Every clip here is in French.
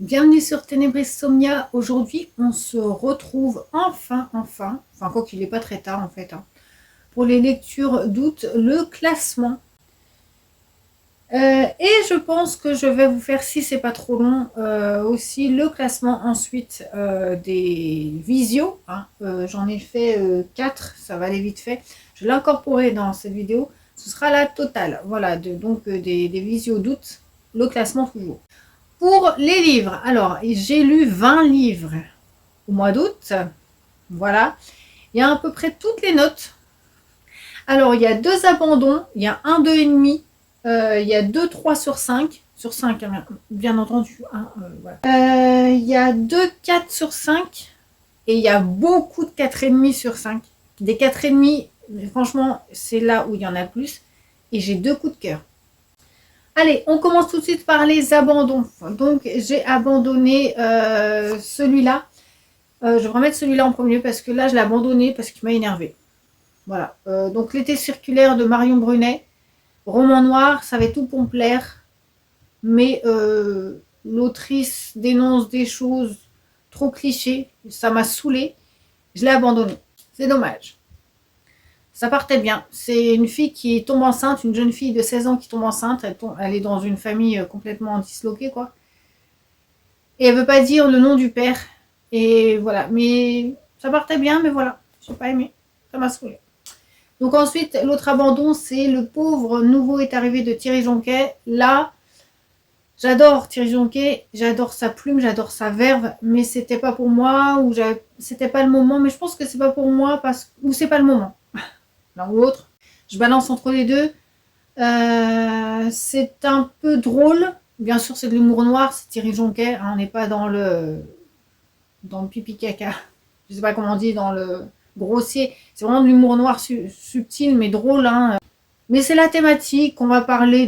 Bienvenue sur Ténébris Somnia. Aujourd'hui, on se retrouve enfin, quoi qu'il n'est pas très tard en fait, pour les lectures d'août, le classement. Et je pense que je vais vous faire, si c'est pas trop long, aussi le classement ensuite des visios. J'en ai fait 4, ça va aller vite fait. Je vais l'incorporer dans cette vidéo. Ce sera la totale, voilà, des visios d'août, le classement toujours. Pour les livres, alors j'ai lu 20 livres au mois d'août, voilà. Il y a à peu près toutes les notes. Alors il y a 2 abandons, il y a un 2,5, il y a 2 3 sur 5, sur 5 bien entendu. Voilà. Il y a 2 4 sur 5 et il y a beaucoup de 4,5 sur 5. Des 4,5, franchement c'est là où il y en a le plus. Et j'ai 2 coups de cœur. Allez, on commence tout de suite par les abandons. Donc, j'ai abandonné celui-là. Je vais remettre celui-là en premier parce que là, je l'ai abandonné parce qu'il m'a énervé. Voilà. Donc, L'été circulaire de Marion Brunet. Roman noir, ça va tout pour me plaire. Mais l'autrice dénonce des choses trop clichés. Ça m'a saoulée. Je l'ai abandonné. C'est dommage. Ça partait bien. C'est une fille qui tombe enceinte, une jeune fille de 16 ans qui tombe enceinte. Elle est dans une famille complètement disloquée, quoi. Et elle veut pas dire le nom du père. Et voilà. Mais ça partait bien, mais voilà. J'ai pas aimé. Ça m'a saoulé. Donc ensuite, l'autre abandon, c'est Le pauvre nouveau est arrivé de Thierry Jonquet. Là, j'adore Thierry Jonquet. J'adore sa plume, j'adore sa verve. Mais c'était pas pour moi, ou c'était pas le moment. Mais je pense que c'est pas pour moi, ou c'est pas le moment. L'un ou l'autre. Je balance entre les deux. C'est un peu drôle. Bien sûr, c'est de l'humour noir, c'est Thierry Jonquet. On n'est pas dans le pipi caca. Je sais pas comment on dit, dans le grossier. C'est vraiment de l'humour noir subtil, mais drôle. Mais c'est la thématique. On va parler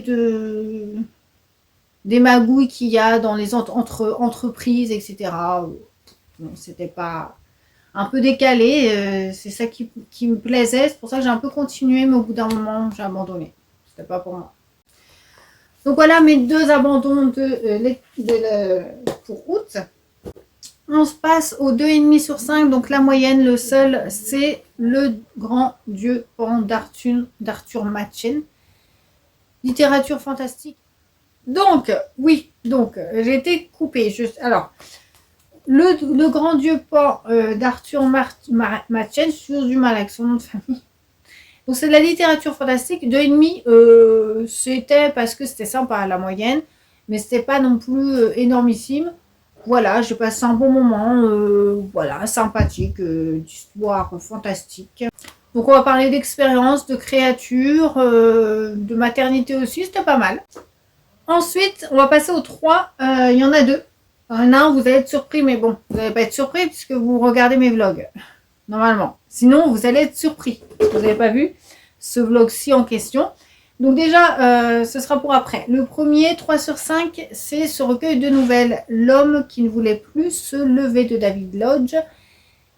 des magouilles qu'il y a dans les entreprises, etc. Bon, c'était pas un peu décalé, c'est ça qui me plaisait, c'est pour ça que j'ai un peu continué, mais au bout d'un moment j'ai abandonné, c'était pas pour moi. Donc voilà mes 2 abandons pour août. On se passe au 2,5 sur 5, donc la moyenne, le seul, c'est Le Grand Dieu Pan d'Arthur Machen, littérature fantastique. Donc j'ai été coupée. Alors le grand dieu Pan d'Arthur Machen, j'ai du mal avec son nom de famille. Donc c'est de la littérature fantastique. 2,5, c'était parce que c'était sympa à la moyenne, mais c'était pas non plus énormissime. Voilà, j'ai passé un bon moment, voilà, sympathique, d'histoire fantastique. Donc on va parler d'expérience, de créatures, de maternité aussi, c'était pas mal. Ensuite, on va passer aux 3. Il y en a 2. Il y en a un, vous allez être surpris, mais bon, vous n'allez pas être surpris puisque vous regardez mes vlogs, normalement. Sinon, vous allez être surpris. Vous n'avez pas vu ce vlog-ci en question. Donc déjà, ce sera pour après. Le premier, 3 sur 5, c'est ce recueil de nouvelles, L'homme qui ne voulait plus se lever de David Lodge.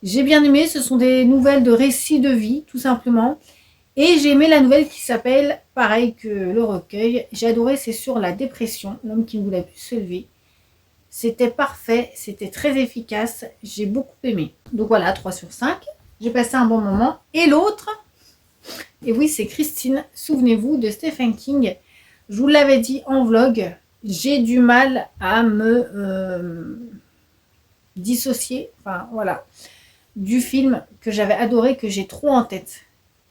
J'ai bien aimé, ce sont des nouvelles de récits de vie, tout simplement. Et j'ai aimé la nouvelle qui s'appelle, pareil que le recueil, j'ai adoré, c'est sur la dépression, l'homme qui ne voulait plus se lever. C'était parfait, c'était très efficace, j'ai beaucoup aimé. Donc voilà, 3 sur 5, j'ai passé un bon moment. Et l'autre, et oui, c'est Christine, souvenez-vous de Stephen King. Je vous l'avais dit en vlog, j'ai du mal à me dissocier, enfin voilà, du film que j'avais adoré, que j'ai trop en tête.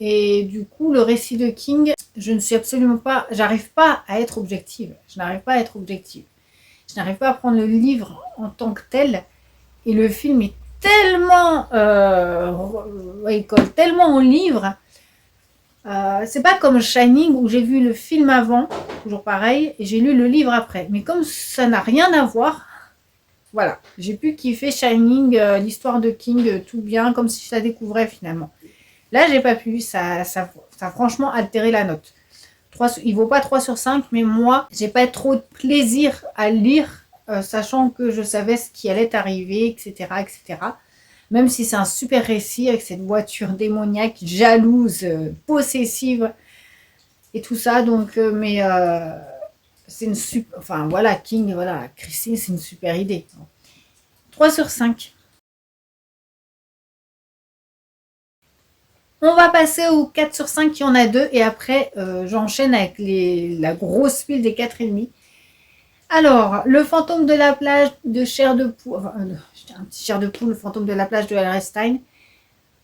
Et du coup, le récit de King, je ne suis absolument pas, j'arrive pas à être objective. Je n'arrive pas à être objective. Je n'arrive pas à prendre le livre en tant que tel. Et le film est tellement, il colle tellement au livre. C'est pas comme Shining où j'ai vu le film avant, toujours pareil, et j'ai lu le livre après. Mais comme ça n'a rien à voir, voilà, j'ai pu kiffer Shining, l'histoire de King, tout bien, comme si je la découvrais finalement. Là, j'ai pas pu, ça a franchement altéré la note. Il vaut pas 3 sur 5, mais moi, j'ai pas trop de plaisir à lire, sachant que je savais ce qui allait arriver, etc., etc. Même si c'est un super récit avec cette voiture démoniaque, jalouse, possessive, et tout ça. Donc, c'est une super... Enfin, voilà, King, voilà, Christine, c'est une super idée. 3 sur 5. On va passer au 4 sur 5, il y en a 2. Et après, j'enchaîne avec la grosse pile des 4,5. Alors, le fantôme de la plage de chair de poule, enfin, un petit chair de poule, le fantôme de la plage de L.R. Stein.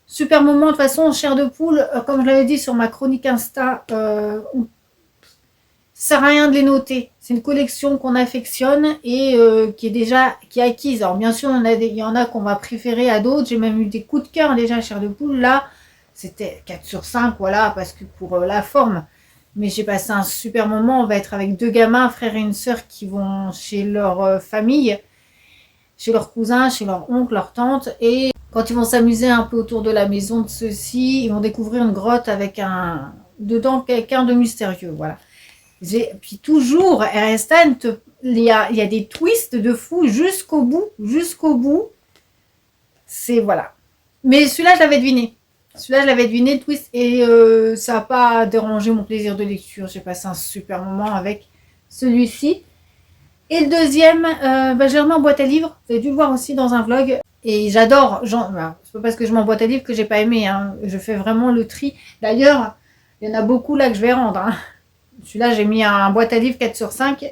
Super moment, de toute façon, chair de poule, comme je l'avais dit sur ma chronique Insta, ça sert à rien de les noter. C'est une collection qu'on affectionne et qui est acquise. Alors bien sûr, il y en a qu'on va préférer à d'autres. J'ai même eu des coups de cœur déjà chair de poule. Là, c'était 4 sur 5, voilà, parce que pour la forme. Mais j'ai passé un super moment. On va être avec 2 gamins, un frère et une sœur qui vont chez leur famille, chez leurs cousins, chez leur oncle, leur tante. Et quand ils vont s'amuser un peu autour de la maison de ceux-ci, ils vont découvrir une grotte avec dedans quelqu'un de mystérieux. Voilà. Puis toujours, R.S. Stein, il y a des twists de fou jusqu'au bout, jusqu'au bout. C'est voilà. Mais celui-là, je l'avais deviné. Celui-là, je l'avais deviné, le twist, et ça n'a pas dérangé mon plaisir de lecture. J'ai passé un super moment avec celui-ci. Et le deuxième, je l'ai remis en boîte à livres. Vous avez dû le voir aussi dans un vlog. Et j'adore. C'est pas parce que je m'en boîte à livres que j'ai pas aimé. Hein. Je fais vraiment le tri. D'ailleurs, il y en a beaucoup là que je vais rendre. Hein. Celui-là, j'ai mis un boîte à livres 4 sur 5.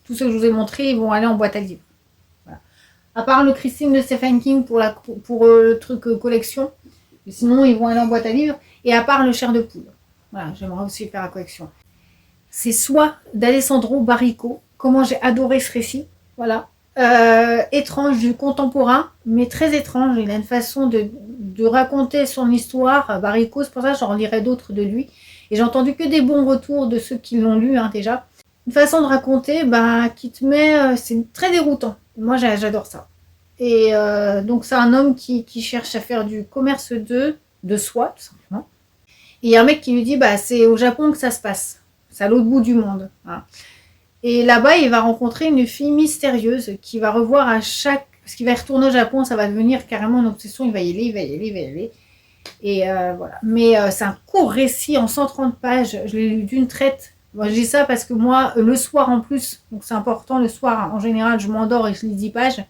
Tous ceux que je vous ai montrés, ils vont aller en boîte à livres. Voilà. À part le Christine de Stephen King pour le truc collection. Mais sinon, ils vont aller en boîte à livres. Et à part le chair de poule. Voilà, j'aimerais aussi faire la collection. C'est soit d'Alessandro Barrico. Comment j'ai adoré ce récit. Voilà. Étrange du contemporain, mais très étrange. Il a une façon de raconter son histoire. Barrico, c'est pour ça que j'en lirai d'autres de lui. Et j'ai entendu que des bons retours de ceux qui l'ont lu déjà. Une façon de raconter qui te met... c'est très déroutant. Moi, j'adore ça. Et donc, c'est un homme qui cherche à faire du commerce de soi, tout simplement. Et il y a un mec qui lui dit, c'est au Japon que ça se passe. C'est à l'autre bout du monde. Hein. Et là-bas, il va rencontrer une fille mystérieuse qui va revoir à chaque... Parce qu'il va retourner au Japon, ça va devenir carrément une obsession. Il va y aller. Et voilà. Mais c'est un court récit en 130 pages. Je l'ai lu d'une traite. Moi, je dis ça parce que moi, le soir en plus, donc c'est important, le soir, en général, je m'endors et je lis 10 pages.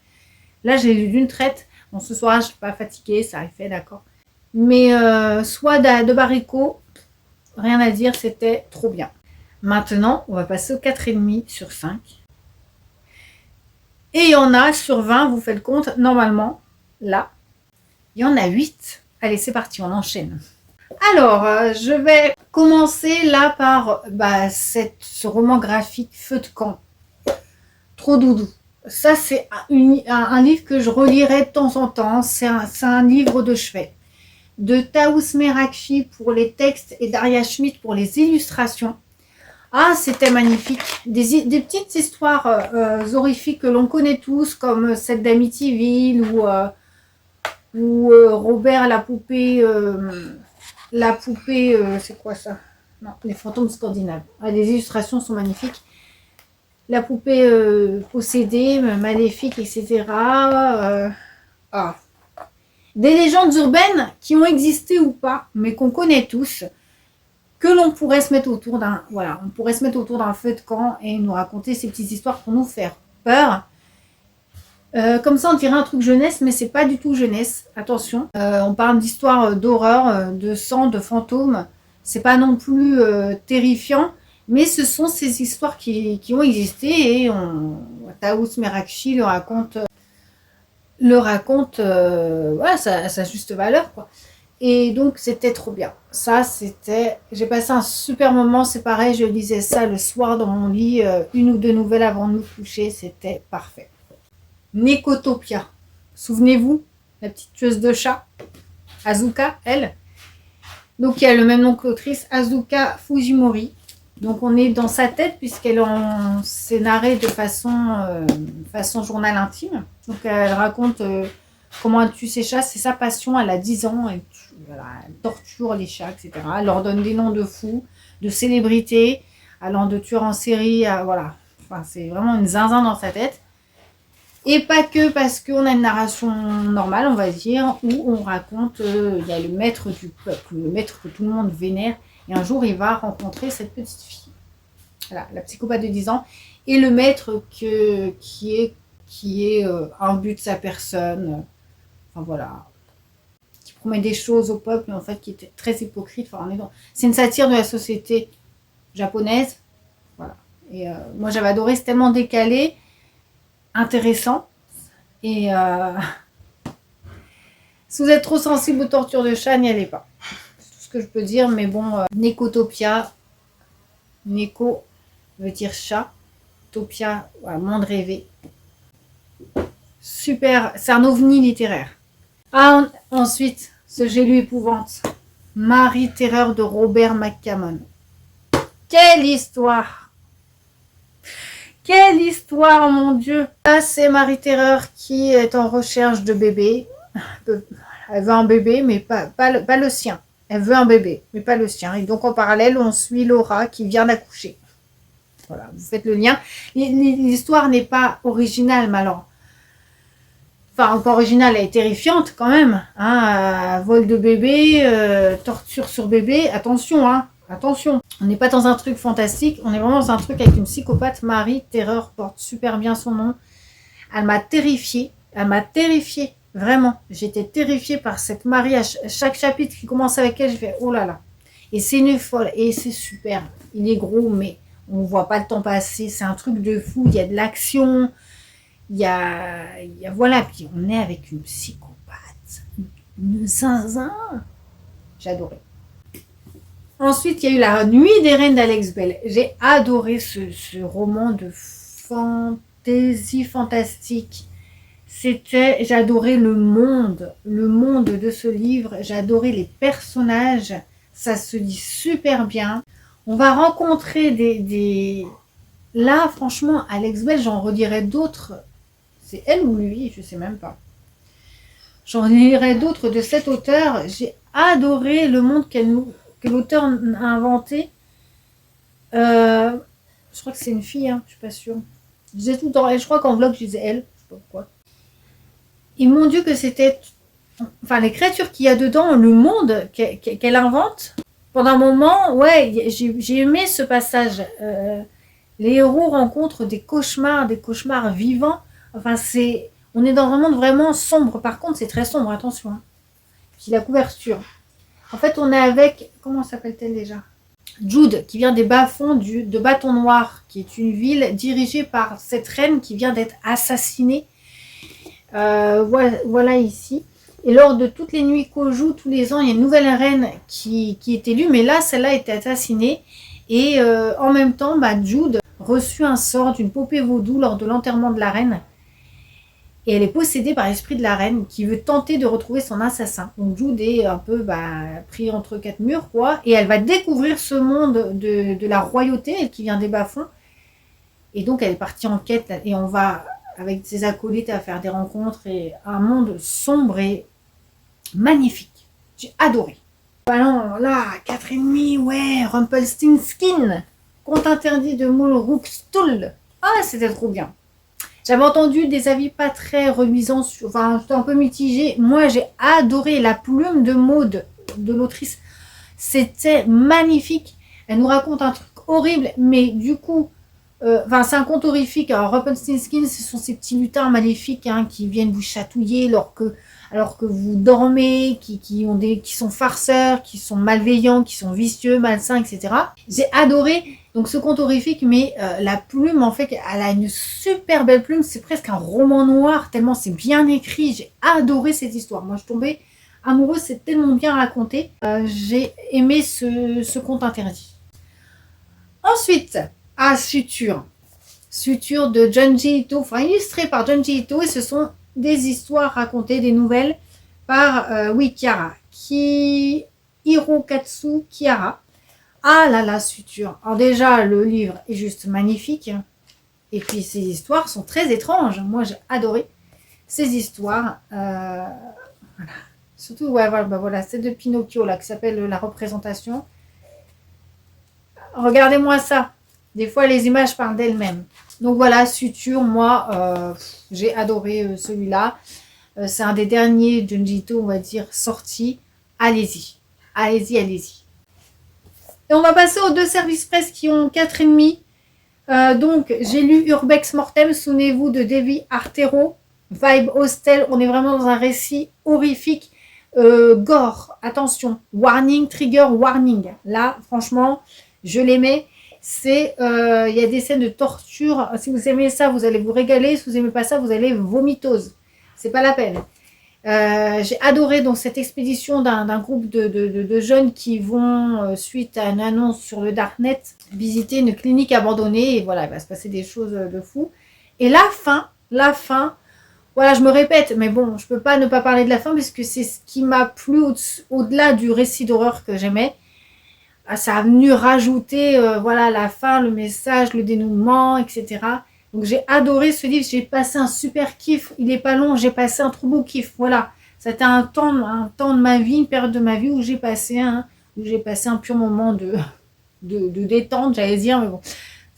Là, je l'ai lu d'une traite. Bon, ce soir, je ne suis pas fatiguée, ça arrivait, d'accord. Mais soit de Barrico, rien à dire, c'était trop bien. Maintenant, on va passer au 4,5 sur 5. Et il y en a sur 20, vous faites le compte, normalement, là, il y en a 8. Allez, c'est parti, on enchaîne. Alors, je vais commencer là par ce roman graphique Feu de camp. Trop doudou. Ça, c'est un livre que je relirai de temps en temps. C'est un livre de chevet. De Taous Merakchi pour les textes et Daria Schmidt pour les illustrations. Ah, c'était magnifique. Des petites histoires horrifiques que l'on connaît tous, comme celle d'Amityville ou Robert la poupée, c'est quoi ça? Non, les fantômes scandinaves. Ah, les illustrations sont magnifiques. La poupée possédée, maléfique, etc. Des légendes urbaines qui ont existé ou pas, mais qu'on connaît tous, que l'on pourrait se mettre autour d'un feu de camp et nous raconter ces petites histoires pour nous faire peur. Comme ça, on dirait un truc jeunesse, mais c'est pas du tout jeunesse. Attention, on parle d'histoires d'horreur, de sang, de fantômes. C'est pas non plus terrifiant, mais ce sont ces histoires qui ont existé et Taous Merakchi le raconte à sa juste valeur, quoi. Et donc, c'était trop bien. J'ai passé un super moment. C'est pareil, je lisais ça le soir dans mon lit, 1 ou 2 nouvelles avant de me coucher. C'était parfait. Nekotopia. Souvenez-vous, la petite tueuse de chat. Azuka, elle. Donc, il y a le même nom que l'autrice, Azuka Fujimori. Donc, on est dans sa tête s'est narré de façon journal intime. Donc, elle raconte comment elle tue ses chats. C'est sa passion. Elle a 10 ans. Elle torture les chats, etc. Elle leur donne des noms de fous, de célébrités, allant de tueurs en série à... Voilà. Enfin, c'est vraiment une zinzin dans sa tête. Et pas que parce qu'on a une narration normale, on va dire, où on raconte, il y a le maître du peuple, le maître que tout le monde vénère, et un jour il va rencontrer cette petite fille. Voilà, la psychopathe de 10 ans. Et le maître qui est un but de sa personne. Enfin voilà. Qui promet des choses au peuple, mais en fait qui était très hypocrite. Enfin, c'est une satire de la société japonaise. Voilà. Et moi j'avais adoré, c'est tellement décalé, intéressant. Et si vous êtes trop sensible aux tortures de chat, n'y allez pas. C'est tout ce que je peux dire, mais bon, Nekotopia, Neko veut dire chat, Topia, voilà, monde rêvé. Super, c'est un ovni littéraire. Ah, ensuite, ce j'ai lu épouvante. Marie Terreur de Robert McCammon. Quelle histoire! Quelle histoire, mon Dieu! Là, c'est Marie Terreur qui est en recherche de bébé. Elle veut un bébé, mais pas le sien. Elle veut un bébé, mais pas le sien. Et donc, en parallèle, on suit Laura qui vient d'accoucher. Voilà, vous faites le lien. L'histoire n'est pas originale, mais alors... Enfin, pas originale, elle est terrifiante quand même. Hein, vol de bébé, torture sur bébé. Attention, hein, attention. On n'est pas dans un truc fantastique. On est vraiment dans un truc avec une psychopathe. Marie Terreur porte super bien son nom. Elle m'a terrifiée. Elle m'a terrifiée. Vraiment. J'étais terrifiée par cette Marie. À chaque chapitre qui commence avec elle, je fais oh là là. Et c'est une folle. Et c'est super. Il est gros, mais on ne voit pas le temps passer. C'est un truc de fou. Il y a de l'action. Il y a voilà, puis on est avec une psychopathe, une zinzin. J'ai adoré. Ensuite, il y a eu La Nuit des Reines d'Alex Bell. J'ai adoré ce roman de fantaisie fantastique. J'ai adoré le monde de ce livre. J'ai adoré les personnages. Ça se lit super bien. On va rencontrer des... Là, franchement, Alex Bell, j'en redirais d'autres. C'est elle ou lui, je sais même pas. J'en lirai d'autres de cet auteur. J'ai adoré le monde que l'auteur a inventé. Je crois que c'est une fille, hein, je suis pas sûre. Je disais tout le temps elle, je crois qu'en vlog je disais elle, je sais pas pourquoi. Et mon Dieu que c'était... Enfin, les créatures qu'il y a dedans, le monde qu'elle invente. Pendant un moment, ouais, j'ai aimé ce passage. Les héros rencontrent des cauchemars vivants. Enfin, on est dans un monde vraiment sombre. Par contre, c'est très sombre, attention. Hein. Puis la couverture. En fait, on est avec... Comment s'appelle-t-elle déjà? Jude, qui vient des bas-fonds de Bâton Noir, qui est une ville dirigée par cette reine qui vient d'être assassinée. Voilà ici. Et lors de toutes les nuits qu'on joue, tous les ans, il y a une nouvelle reine qui est élue. Mais là, celle-là a été assassinée. Et en même temps, Jude reçut un sort d'une poupée vaudou lors de l'enterrement de la reine. Et elle est possédée par l'esprit de la reine qui veut tenter de retrouver son assassin. Donc Jude est un peu pris entre quatre murs, quoi. Et elle va découvrir ce monde de la royauté, elle qui vient des bas-fonds. Et donc elle est partie en quête. Et on va, avec ses acolytes, à faire des rencontres. Et un monde sombre et magnifique. J'ai adoré. Alors là, 4,5, ouais, Rumpelstiltskin. Conte interdit de Mulrukstull. Ah, c'était trop bien. J'avais entendu des avis pas très reluisants, enfin, j'étais un peu mitigée. Moi, j'ai adoré la plume de Maud, de l'autrice. C'était magnifique. Elle nous raconte un truc horrible, mais du coup, c'est un conte horrifique. Alors, Rumpelstiltskin, ce sont ces petits lutins maléfiques hein, qui viennent vous chatouiller alors que vous dormez, qui sont farceurs, qui sont malveillants, qui sont vicieux, malsains, etc. J'ai adoré donc ce conte horrifique, mais la plume, en fait, elle a une super belle plume. C'est presque un roman noir, tellement c'est bien écrit. J'ai adoré cette histoire. Moi, je tombais amoureuse, c'est tellement bien raconté. J'ai aimé ce conte interdit. Ensuite, Suture. Suture de Junji Ito, enfin illustré par Junji Ito, et ce sont des histoires racontées, des nouvelles par Kiara. Hirokatsu Kiara. Ah là là, Suture. Alors déjà, le livre est juste magnifique. Et puis, ces histoires sont très étranges. Moi, j'ai adoré ces histoires. Voilà. Surtout, voilà, c'est de Pinocchio, là, qui s'appelle La représentation. Regardez-moi ça. Des fois, les images parlent d'elles-mêmes. Donc voilà, Suture, moi, j'ai adoré celui-là. C'est un des derniers Junji Ito, on va dire, sortis. Allez-y. Allez-y, allez-y. Et on va passer aux deux services presse qui ont 4,5. Donc, j'ai lu Urbex Mortem, souvenez-vous de Devi Artero, Vibe Hostel. On est vraiment dans un récit horrifique. Gore, attention, warning, trigger, warning. Là, franchement, je l'aimais. C'est, il y a des scènes de torture. Si vous aimez ça, vous allez vous régaler. Si vous aimez pas ça, vous allez vomitose. C'est pas la peine. J'ai adoré donc cette expédition d'un groupe de jeunes qui vont, suite à une annonce sur le Darknet, visiter une clinique abandonnée. Et voilà, il va se passer des choses de fou. Et la fin, voilà, je me répète, mais bon, je peux pas ne pas parler de la fin parce que c'est ce qui m'a plu au-delà du récit d'horreur que j'aimais. Ça a venu rajouter, voilà, la fin, le message, le dénouement, etc. Donc j'ai adoré ce livre, j'ai passé un super kiff. Il est pas long, j'ai passé un trop beau kiff. Voilà, c'était un temps de ma vie, une période de ma vie où j'ai passé un pur moment de détente, j'allais dire, mais bon,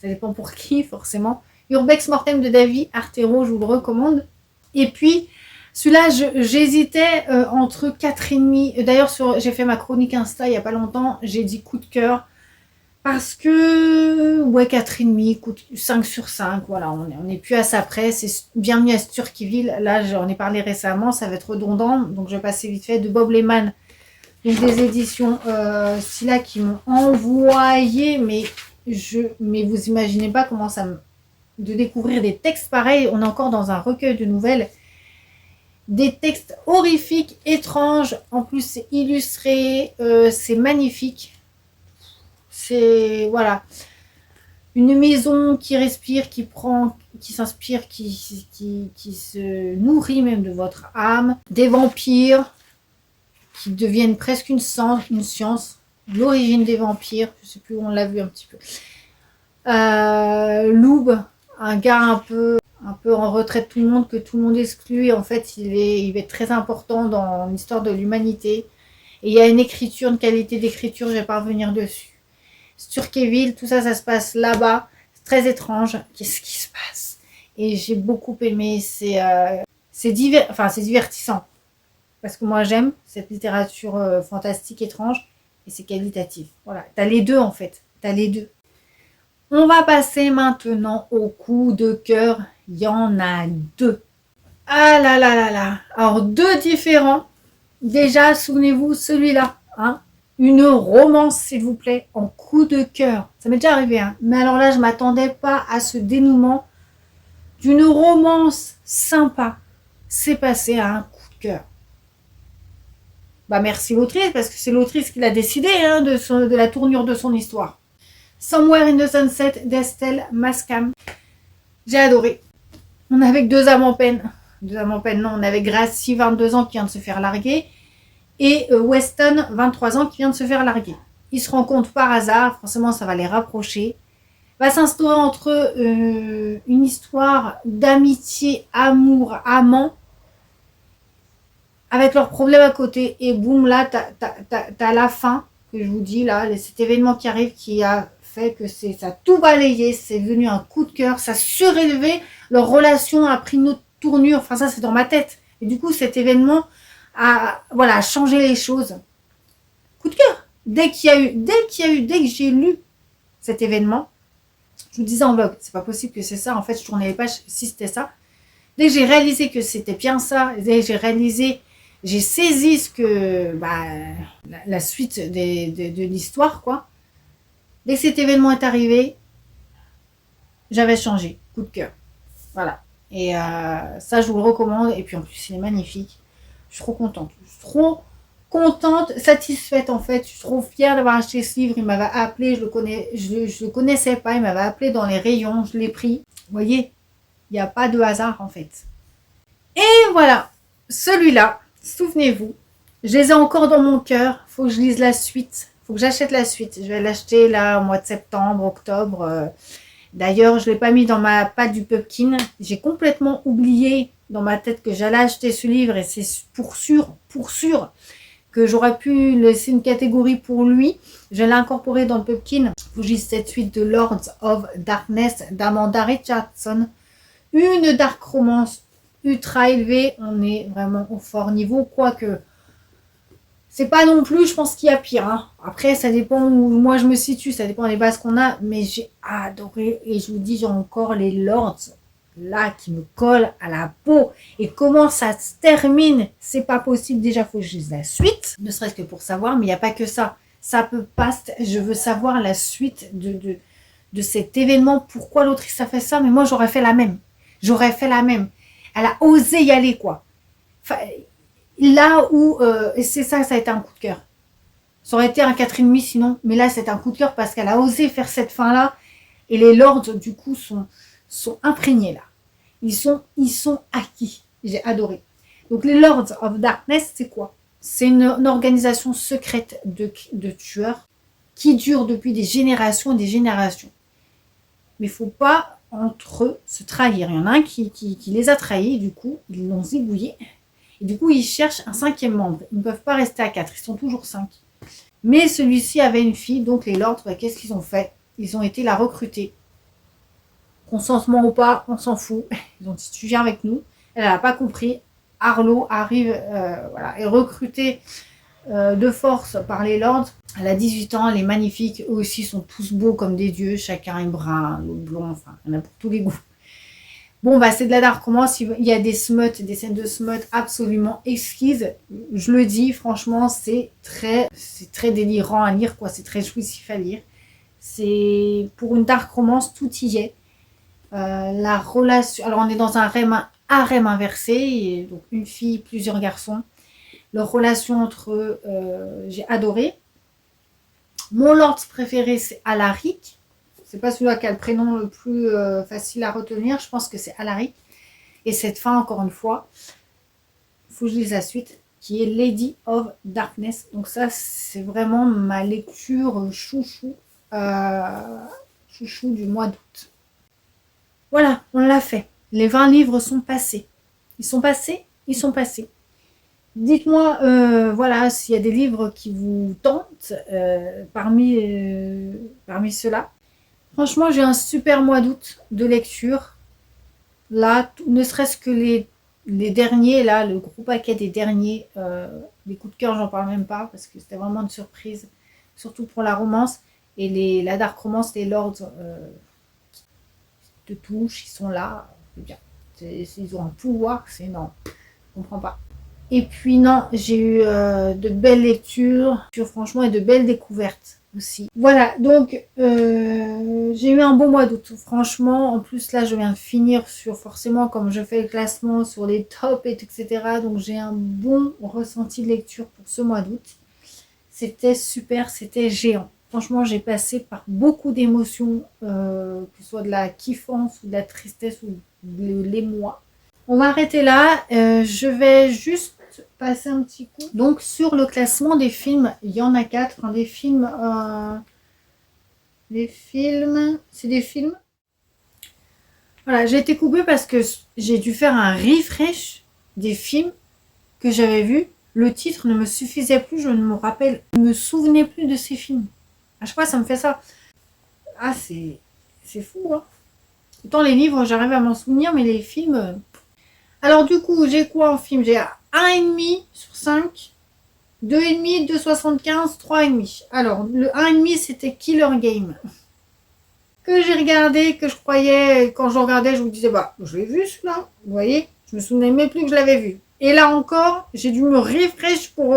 ça dépend pour qui, forcément. Urbex Mortem de David Artero, je vous le recommande. Et puis, celui-là, j'hésitais entre 4,5. D'ailleurs, j'ai fait ma chronique Insta il n'y a pas longtemps, j'ai dit coup de cœur. Parce que, ouais, 4,5, 5 sur 5, voilà, on n'est plus à ça près. C'est Bienvenue à Sturkeyville. Là, j'en ai parlé récemment, ça va être redondant, donc je vais passer vite fait. De Bob Lehman, donc des éditions Scylla qui m'ont envoyé, mais vous imaginez pas comment de découvrir des textes pareils. On est encore dans un recueil de nouvelles. Des textes horrifiques, étranges. En plus, c'est illustré, c'est magnifique. C'est, voilà, une maison qui respire, qui prend, qui s'inspire, qui se nourrit même de votre âme. Des vampires qui deviennent presque une science. L'origine des vampires, je sais plus où on l'a vu un petit peu. Loob, un gars un peu en retrait de tout le monde, que tout le monde exclut, et en fait il va être très important dans l'histoire de l'humanité. Et il y a une écriture, une qualité d'écriture, je vais pas revenir dessus. Sturkeyville, tout ça, ça se passe là-bas. C'est très étrange. Qu'est-ce qui se passe? Et j'ai beaucoup aimé. C'est divertissant. Parce que moi, j'aime cette littérature fantastique, étrange. Et c'est qualitatif. Voilà. T'as les deux, en fait. T'as les deux. On va passer maintenant au coup de cœur. Il y en a deux. Ah là là là là. Alors, deux différents. Déjà, souvenez-vous, celui-là. Hein, une romance, s'il vous plaît, en coup de cœur. Ça m'est déjà arrivé, hein. Mais alors là, je ne m'attendais pas à ce dénouement d'une romance sympa. C'est passé à un coup de cœur. Bah merci l'autrice, parce que c'est l'autrice qui l'a décidé, hein, de la tournure de son histoire. Somewhere in the Sunset d'Estelle Mascam. J'ai adoré. On est avec deux âmes en peine. Deux âmes en peine, non. On est avec Gracie, 22 ans, qui vient de se faire larguer. Et Weston, 23 ans, qui vient de se faire larguer. Ils se rencontrent par hasard, forcément ça va les rapprocher. Va s'instaurer entre eux une histoire d'amitié, amour, amant, avec leurs problèmes à côté. Et boum, là, t'as la fin, que je vous dis, là, cet événement qui arrive, qui a fait que ça a tout balayé, c'est venu un coup de cœur, ça a surélevé, leur relation a pris une autre tournure, enfin ça c'est dans ma tête. Et du coup, cet événement à changer les choses. Coup de cœur. Dès que j'ai lu cet événement, je vous disais en blog, c'est pas possible que c'est ça. En fait, je tournais les pages si c'était ça. Dès que j'ai réalisé que c'était bien ça, dès que j'ai saisi ce que la suite de l'histoire, quoi. Dès que cet événement est arrivé, j'avais changé. Coup de cœur. Voilà. Et ça, je vous le recommande. Et puis en plus, il est magnifique. Je suis trop contente. Je suis trop contente, satisfaite en fait. Je suis trop fière d'avoir acheté ce livre. Il m'avait appelé, je le connaissais pas. Il m'avait appelé dans les rayons. Je l'ai pris. Vous voyez, il n'y a pas de hasard en fait. Et voilà, celui-là, souvenez-vous, je les ai encore dans mon cœur. Faut que je lise la suite. Faut que j'achète la suite. Je vais l'acheter là au mois de septembre, octobre. D'ailleurs, je ne l'ai pas mis dans ma patte du Pupkin. J'ai complètement oublié dans ma tête que j'allais acheter ce livre et c'est pour sûr que j'aurais pu laisser une catégorie pour lui. Je l'ai incorporé dans le Pupkin. Fujis cette suite de Lords of Darkness d'Amanda Richardson. Une dark romance ultra élevée. On est vraiment au fort niveau, quoique C'est pas non plus, je pense qu'il y a pire. Hein. Après, ça dépend où moi je me situe, ça dépend des bases qu'on a, mais j'ai adoré. Et je vous dis, j'ai encore les Lords là qui me collent à la peau. Et comment ça se termine, c'est pas possible. Déjà, faut que je lise la suite, ne serait-ce que pour savoir, mais il n'y a pas que ça. Ça peut pas, je veux savoir la suite de cet événement, pourquoi l'autrice a fait ça, mais moi j'aurais fait la même. J'aurais fait la même. Elle a osé y aller, quoi. Enfin, là où, et c'est ça, ça a été un coup de cœur. Ça aurait été un 4,5 sinon, mais là c'est un coup de cœur parce qu'elle a osé faire cette fin-là, et les lords, du coup, sont imprégnés là. Ils sont acquis. J'ai adoré. Donc les Lords of Darkness, c'est quoi? C'est une organisation secrète de tueurs qui dure depuis des générations et des générations. Mais il ne faut pas entre eux se trahir. Il y en a un qui les a trahis, du coup, ils l'ont zigouillé. Et du coup, ils cherchent un 5e membre. Ils ne peuvent pas rester à 4, ils sont toujours 5. Mais celui-ci avait une fille, donc les Lords, bah, qu'est-ce qu'ils ont fait? Ils ont été la recruter. Consentement ou pas, on s'en fout. Ils ont dit, tu viens avec nous. Elle n'a pas compris. Arlo arrive, voilà, est recrutée de force par les Lords. Elle a 18 ans, elle est magnifique. Eux aussi sont tous beaux comme des dieux. Chacun est brun, l'autre blond, enfin, il y en a pour tous les goûts. Bon, bah, c'est de la dark romance. Il y a des smuts, des scènes de smut absolument exquises. Je le dis, franchement, c'est très délirant à lire, quoi. C'est très jouissif à lire. C'est, pour une dark romance, tout y est. La relation, alors on est dans un harem inversé, et donc une fille, plusieurs garçons. Leur relation entre eux, j'ai adoré. Mon lord préféré, c'est Alaric. C'est pas celui qui a le prénom le plus facile à retenir. Je pense que c'est Alaric. Et cette fin, encore une fois, il faut que je lise la suite, qui est Lady of Darkness. Donc ça, c'est vraiment ma lecture chouchou, chouchou du mois d'août. Voilà, on l'a fait. Les 20 livres sont passés. Ils sont passés. Dites-moi, voilà, s'il y a des livres qui vous tentent parmi ceux-là. Franchement, j'ai un super mois d'août de lecture. Là, ne serait-ce que les derniers, là, le gros paquet des derniers, les coups de cœur, j'en parle même pas, parce que c'était vraiment une surprise, surtout pour la romance. Et la dark romance, les lords de touche, ils sont là, c'est bien. Ils ont un pouvoir, c'est non, je comprends pas. Et puis non, j'ai eu de belles lectures, franchement, et de belles découvertes aussi. Voilà, donc j'ai eu un beau mois d'août, franchement. En plus là, je viens de finir sur, forcément, comme je fais le classement sur les tops, etc. Donc j'ai un bon ressenti de lecture pour ce mois d'août. C'était super, c'était géant. Franchement, j'ai passé par beaucoup d'émotions, que ce soit de la kiffance ou de la tristesse ou de l'émoi. On va arrêter là. Je vais juste passer un petit coup. Donc, sur le classement des films, il y en a 4. Hein, des films... c'est des films. Voilà, j'ai été coupée parce que j'ai dû faire un refresh des films que j'avais vus. Le titre ne me suffisait plus, je ne me souvenais plus de ces films. À chaque fois, ça me fait ça. Ah, c'est fou, hein. Autant les livres, j'arrive à m'en souvenir, mais les films... Alors, du coup, j'ai quoi en film? J'ai 1,5 sur 5, 2,5, 2,75, 3,5. Alors, le 1,5, c'était Killer Game. Que j'ai regardé, que je croyais, quand je regardais, je vous disais, bah, je l'ai vu celui-là. Vous voyez, je me souvenais même plus que je l'avais vu. Et là encore, j'ai dû me refresh pour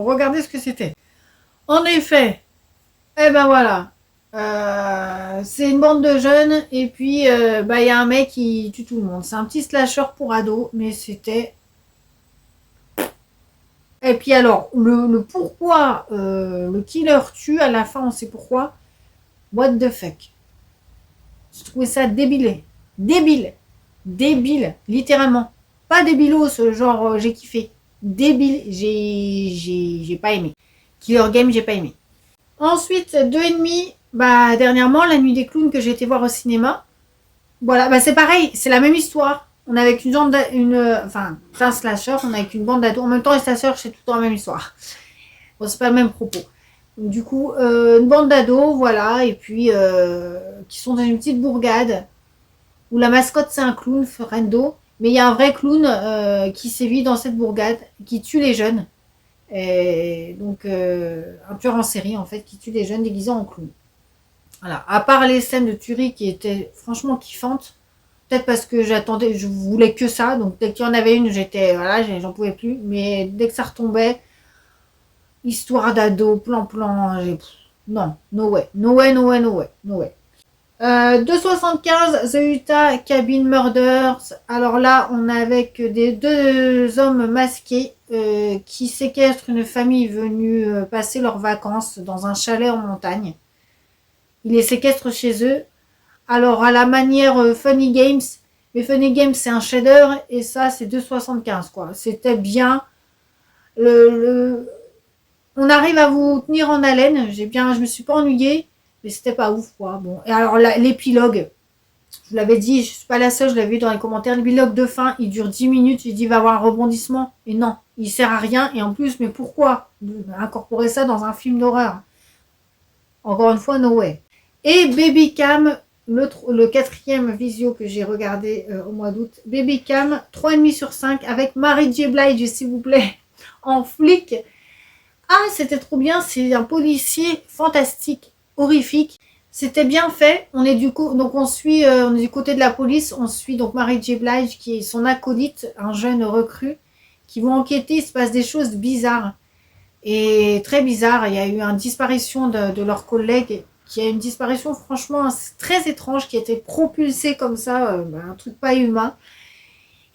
regarder ce que c'était. En effet, eh ben voilà, c'est une bande de jeunes et puis bah, y a un mec qui tue tout le monde. C'est un petit slasher pour ados, mais c'était... Et puis alors, le pourquoi le killer tue, à la fin on sait pourquoi. What the fuck. Je trouvais ça débile, littéralement. Pas débilos, genre j'ai kiffé. Débile, j'ai pas aimé. Killer Game, j'ai pas aimé. Ensuite, 2,5, bah dernièrement, La Nuit des Clowns que j'ai été voir au cinéma. Voilà, bah c'est pareil, c'est la même histoire. On est avec enfin, c'est un slasher, on est avec une bande d'ados. En même temps, les slashers, c'est tout le temps la même histoire. Bon, c'est pas le même propos. Donc, du coup, une bande d'ados, voilà, et puis qui sont dans une petite bourgade où la mascotte c'est un clown, Ferrando, mais il y a un vrai clown qui sévit dans cette bourgade, qui tue les jeunes. Et donc, un tueur en série, en fait, qui tue des jeunes déguisés en clowns. Voilà. À part les scènes de tuerie qui étaient franchement kiffantes, peut-être parce que j'attendais, je voulais que ça. Donc, dès qu'il y en avait une, voilà, j'en pouvais plus. Mais dès que ça retombait, histoire d'ado, plan-plan, non, no way, no way, no way, no way, no way. 275, The Utah Cabin Murders. Alors là, on est avec deux hommes masqués qui séquestrent une famille venue passer leurs vacances dans un chalet en montagne. Ils les séquestrent chez eux. Alors à la manière Funny Games, mais Funny Games c'est un chef-d'œuvre et ça c'est 275 quoi. C'était bien. On arrive à vous tenir en haleine. Je me suis pas ennuyée. Mais c'était pas ouf, quoi. Bon. Et alors, l'épilogue, je vous l'avais dit, je suis pas la seule, je l'avais vu dans les commentaires. L'épilogue de fin, il dure 10 minutes. J'ai dit, il va y avoir un rebondissement. Et non, il sert à rien. Et en plus, mais pourquoi incorporer ça dans un film d'horreur? Encore une fois, no way. Et Baby Cam, le quatrième visio que j'ai regardé au mois d'août. Baby Cam, 3,5 sur 5 avec Mary J. Blige, s'il vous plaît, en flic. Ah, c'était trop bien. C'est un policier fantastique. Horrifique, c'était bien fait. On est du coup, donc on est du côté de la police. On suit donc Mary J. Blige qui est son acolyte, un jeune recrue, qui vont enquêter. Il se passe des choses bizarres et très bizarres. Il y a eu une disparition de leur collègue, qui a une disparition franchement très étrange, qui a été propulsée comme ça, un truc pas humain.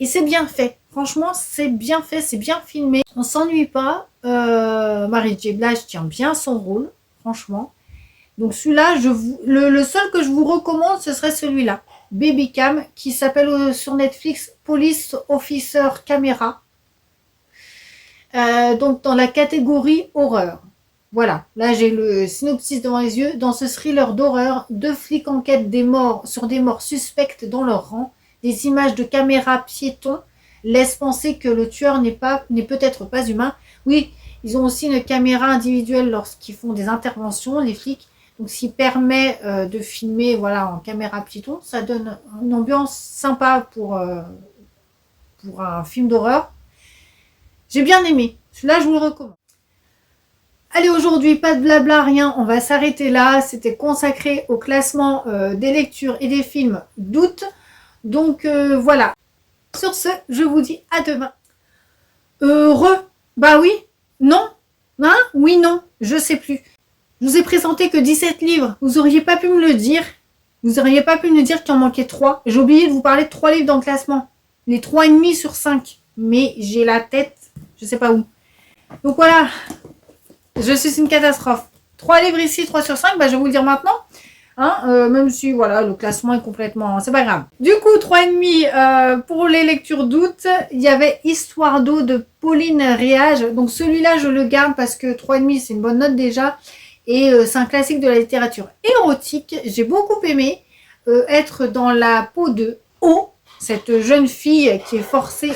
Et c'est bien fait. Franchement, c'est bien fait, c'est bien filmé. On s'ennuie pas. Mary J. Blige tient bien son rôle, franchement. Donc celui-là, le seul que je vous recommande, ce serait celui-là. Baby Cam, qui s'appelle sur Netflix Police Officer Camera. Donc dans la catégorie horreur. Voilà, là j'ai le synopsis devant les yeux. Dans ce thriller d'horreur, 2 flics enquêtent sur des morts suspectes dans leur rang. Des images de caméras piétons laissent penser que le tueur n'est peut-être pas humain. Oui, ils ont aussi une caméra individuelle lorsqu'ils font des interventions, les flics. Donc, ce qui permet de filmer voilà, en caméra piéton, ça donne une ambiance sympa pour un film d'horreur. J'ai bien aimé. Celui-là, je vous le recommande. Allez, aujourd'hui, pas de blabla, rien. On va s'arrêter là. C'était consacré au classement des lectures et des films d'août. Donc, voilà. Sur ce, je vous dis à demain. Bah oui. Non. Hein? Oui, non. Je sais plus. Je vous ai présenté que 17 livres. Vous auriez pas pu me le dire. Vous auriez pas pu me dire qu'il en manquait 3. J'ai oublié de vous parler de 3 livres dans le classement. Les 3,5 sur 5. Mais j'ai la tête, je sais pas où. Donc voilà. Je suis une catastrophe. 3 livres ici, 3 sur 5. Bah, je vais vous le dire maintenant. Hein, même si voilà, le classement est complètement... C'est pas grave. Du coup, 3,5 pour les lectures d'août. Il y avait Histoire d'eau de Pauline Réage. Donc celui-là, je le garde parce que 3,5, c'est une bonne note déjà. Et c'est un classique de la littérature érotique. J'ai beaucoup aimé être dans la peau de O, cette jeune fille qui est forcée.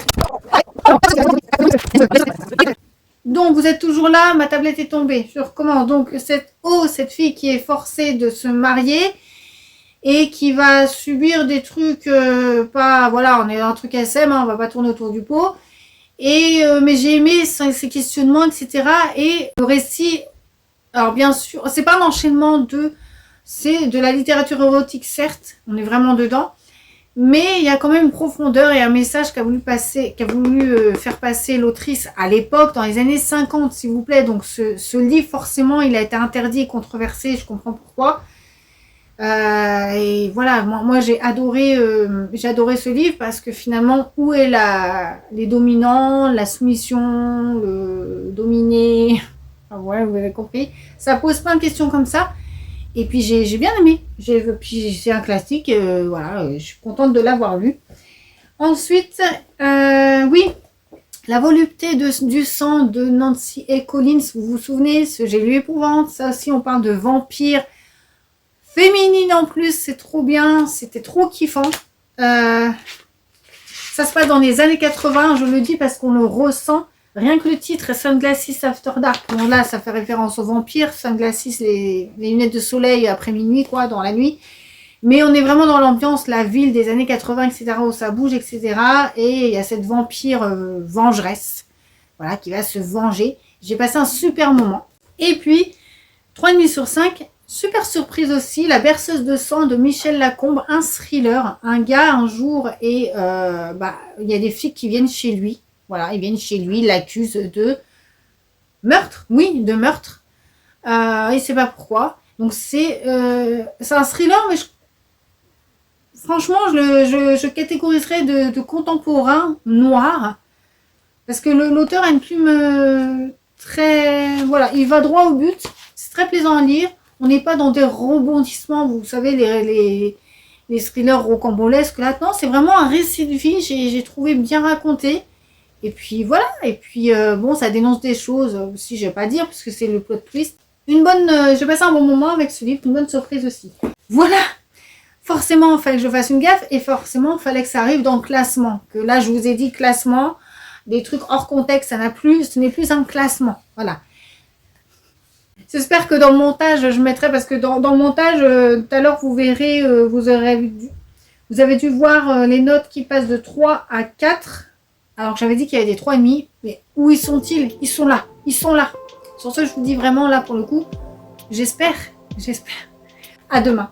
Donc, vous êtes toujours là, ma tablette est tombée. Je recommence. Donc, cette fille qui est forcée de se marier et qui va subir des trucs pas... Voilà, on est dans un truc SM, hein, on va pas tourner autour du pot. Mais j'ai aimé ces questionnements, etc. Et le récit... Alors bien sûr, c'est pas un enchaînement c'est de la littérature érotique, certes, on est vraiment dedans, mais il y a quand même une profondeur et un message qu'a voulu faire passer l'autrice à l'époque, dans les années 50, s'il vous plaît. Donc ce livre, forcément, il a été interdit et controversé, je comprends pourquoi. Et voilà, moi j'ai adoré ce livre parce que finalement, où est les dominants, la soumission, le dominé... Ah ouais, vous avez compris. Ça pose plein de questions comme ça. Et puis j'ai bien aimé. Puis c'est un classique. Voilà, je suis contente de l'avoir lu. Ensuite, oui, La volupté du sang de Nancy A. Collins. Vous vous souvenez, J'ai lu Épouvante. Ça aussi, on parle de vampires féminines en plus. C'est trop bien. C'était trop kiffant. Ça se passe dans les années 80. Je le dis parce qu'on le ressent. Rien que le titre, Sunglasses After Dark. Bon, là, ça fait référence aux vampires. Sunglasses, les lunettes de soleil après minuit, quoi, dans la nuit. Mais on est vraiment dans l'ambiance, la ville des années 80, etc., où ça bouge, etc. Et il y a cette vampire vengeresse, voilà, qui va se venger. J'ai passé un super moment. Et puis, 3,5 sur 5, super surprise aussi, La berceuse de sang de Michel Lacombe, un thriller. Un gars, un jour, et il y a des flics qui viennent chez lui. Voilà, ils viennent chez lui, ils l'accusent de meurtre. Oui, de meurtre. Il ne sait pas pourquoi. Donc, c'est un thriller, mais franchement, je catégoriserais de contemporain noir. Parce que l'auteur a une plume très... Voilà, il va droit au but. C'est très plaisant à lire. On n'est pas dans des rebondissements, vous savez, les thrillers rocambolesques. Là, non, c'est vraiment un récit de vie. J'ai trouvé bien raconté. Et puis voilà. Et puis, bon, ça dénonce des choses aussi, je ne vais pas dire, puisque c'est le plot twist. J'ai passé un bon moment avec ce livre, une bonne surprise aussi. Voilà. Forcément, il fallait que je fasse une gaffe. Et forcément, il fallait que ça arrive dans le classement. Que là, je vous ai dit classement. Des trucs hors contexte, ce n'est plus un classement. Voilà. J'espère que dans le montage, je mettrai, parce que dans le montage, tout à l'heure, vous verrez, vous avez dû voir les notes qui passent de 3 à 4. Alors que j'avais dit qu'il y avait des 3,5. Mais où ils sont-ils? Ils sont là. Ils sont là. Sur ce, je vous dis vraiment là pour le coup, j'espère. À demain.